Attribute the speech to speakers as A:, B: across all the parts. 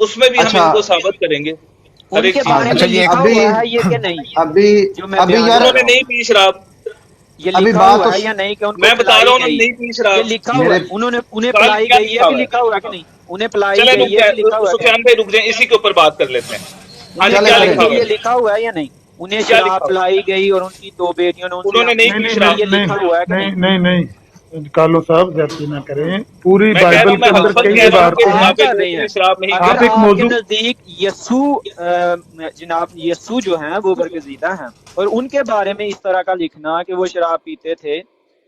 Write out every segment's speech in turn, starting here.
A: اس میں بھی ہم ان کو ثابت کریں گے.
B: ان کے بارے میں لکھا ہوا ہے یہ کہ نہیں؟
A: انہوں نے نہیں پی شراب.
B: یہ لکھا ہوا ہے یا نہیں کہ ان کو
A: میں بتا رہا ہوں
B: پلائی
A: نہیں پی شراب.
B: یہ لکھا ہوا ہے انہیں پلائی گئی یہ بھی لکھا ہوا ہے کہ نہیں؟ انہیں پلائی
A: چلے
B: گئی یہ بھی لکھا ہوا ہے.
A: سفیان بھائی رک جائیں, اسی کے اوپر بات کر لیتے ہیں.
B: یہ لکھا ہوا ہے یا نہیں؟ انہیں شراب پلائی گئی اور ان کی 2 بیٹیوں نے
A: انہوں نے نہیں پی شراب.
B: یہ لکھا ہوا ہے کہ نہیں؟
C: نہیں کالو صاحب زیادتی نہ کریں, پوری
A: میں کہہ رہا
C: بائبل
A: ہوں
C: کے اندر کئی عبارتیں
A: شراب نہیں.
B: اگر آپ کے نزدیک جناب یسوع جو ہیں وہ برگزیدہ ہیں اور ان کے بارے میں اس طرح کا لکھنا کہ وہ شراب پیتے تھے,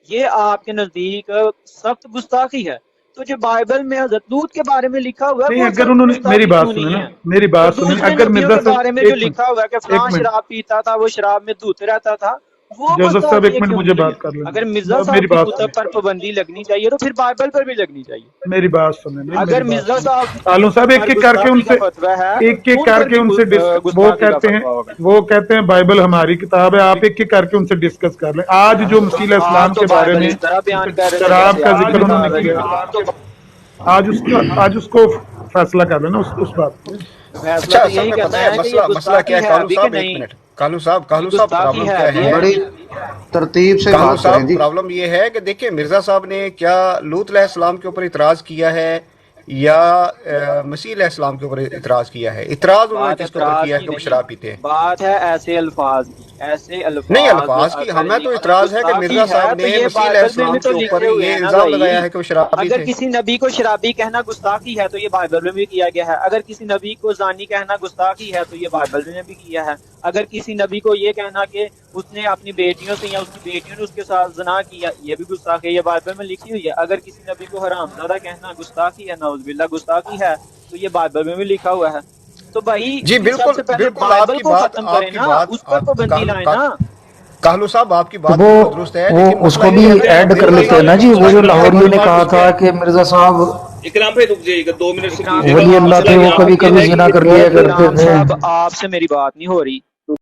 B: یہ آپ کے نزدیک سخت گستاخی ہے. تو جو بائبل میں حضرت لوط کے بارے میں لکھا ہوا ہے,
C: اگر انہوں نے میری بات سنیں نا, میری بات سنیں, اگر مرزا
B: کے بارے میں جو لکھا ہوا ہے کہ فلاں شراب پیتا تھا, وہ شراب میں دھوتے رہتا تھا, وہ
C: جوزف صاحب ایک منٹ مجھے بات کر لیں.
B: اگر مرزا صاحب کی کتب پر پابندی لگنی چاہیے تو پھر بائبل پر بھی لگنی چاہیے.
C: میری بات سنیں,
B: اگر مرزا صاحب
C: کالو صاحب ایک ایک کر کے ان سے وہ کہتے ہیں بائبل ہماری کتاب ہے, آپ ایک ایک کر کے ان سے ڈسکس کر لیں. آج جو مسیح علیہ السلام کے بارے میں شراب کا ذکر انہوں نے کیا, آج اس کو فیصلہ کر لینا اس بات کو.
D: اچھا یہی کہتا ہے مسئلہ کیا ہے کالو صاحب؟ ایک منٹ کالو صاحب پرابلم کیا ہے؟
E: بڑی ترتیب سے
D: کالو صاحب پرابلم یہ ہے کہ دیکھیں مرزا صاحب نے کیا لوط علیہ السلام کے اوپر اعتراض کیا ہے یا مسیح علیہ السلام کے اوپر اعتراض کیا ہے؟ اعتراض انہوں نے کس کے اوپر کیا ہے کہ وہ شراب پیتے ہیں؟
B: بات ہے ایسے الفاظ کی,
D: نہیں الفاظ کی, ہمیں تو اعتراض ہے کہ مرزا صاحب نے مسیح علیہ السلام کے اوپر یہ الزام لگایا ہے کہ وہ شرابی تھے.
B: اگر کسی نبی کو شرابی کہنا گستاخی ہے تو یہ بائبل میں بھی کیا گیا ہے. اگر کسی نبی کو زانی کہنا گستاخی ہے تو یہ بائبل میں بھی کیا ہے. اگر کسی نبی کو یہ کہنا کہ اس نے اپنی بیٹیوں سے یا اس کی بیٹیوں نے اس کے ساتھ زنا کیا, یہ بھی گستاخی ہے, یہ بائبل میں لکھی ہوئی ہے. اگر کسی نبی کو حرامزادہ کہنا گستاخی ہے, نعوذ باللہ گستاخی ہے, تو یہ بائبل میں بھی لکھا ہوا ہے. تو بھائی
D: جی بالکل بالکل, آپ کی بات
B: پابندی لائیں نا.
D: کالو صاحب آپ کی بات درست ہے,
E: وہ اس کو بھی ایڈ کر لیتے ہیں نا جی. وہ جو لاہوریوں نے کہا تھا کہ مرزا صاحب
A: اکرام بھائی رک جائیے گا 2 منٹ سے,
E: ولی اللہ تھے, وہ کبھی کبھی زنا کر لیا کرتے تھے.
B: آپ سے میری بات نہیں ہو رہی.